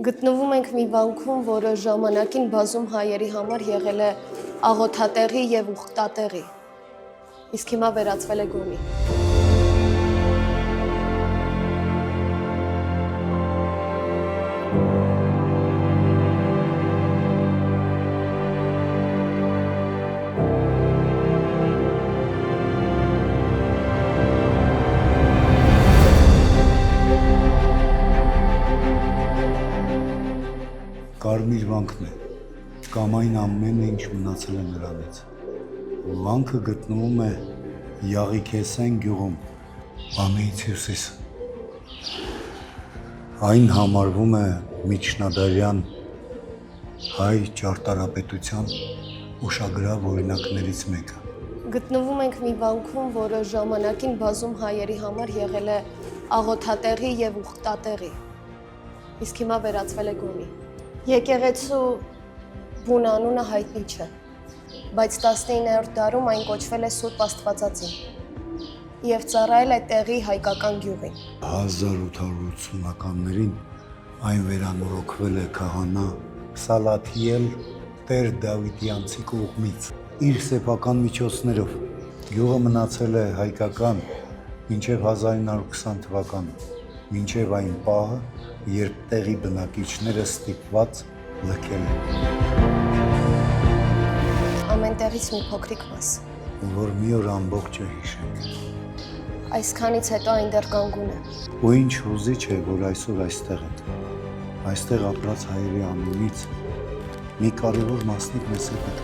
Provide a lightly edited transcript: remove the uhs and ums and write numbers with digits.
Գտնվում ենք մի վանքում, որը ժամանակին բազում հայերի համար եղել է աղոթատեղի եւ ուխտատեղի, իսկ հիմա վերածվել է գոնի։ Կարմիր վանքն է, կամ այն ամենը, ինչ մնացել է նրանից։ Վանքը գտնվում է Յաղիքեսեն գյուղում, Բամիից հյուսիս։ Այն համարվում է միջնադարյան հայ ճարտարապետության ուշագրավ օրինակներից մեկը։ Գտնվում ենք մի վանքում, որը ժամանակին բազում հայերի համար եղել է աղոթատեղի եւ ուխտատեղի, իսկ հիմա վերածվել է գոնի։ Եկեղեցու բուն անունը հայտնի չէ, բայց 19-րդ դարում այն կոչվել է Սուրբ Աստվածածին եւ ծառայել է տեղի հայկական գյուղին։ 1880-ականներին այն վերանորոգվել է քահանա Սալաթիել Տեր Դավիթյանցի կողմից իր սեփական միջոցներով։ Գյուղը մնացել է հայկական մինչև 1920 թվականը, մինչև այն պահը, երբ տեղի բնակիչները ստիպված լքել են։ Ամեն տեղից մի փոքրիկ մաս։ Որ մի օր ամբողջը հիշենք։ Այսքանից հետո այն դեռ կանգուն է։ Ու ինչ հուզիչ է, որ այսօր այստեղ ենք։ Այստեղ ապրած հայերի անունից մի կարևոր մասնիկ մեզ հետ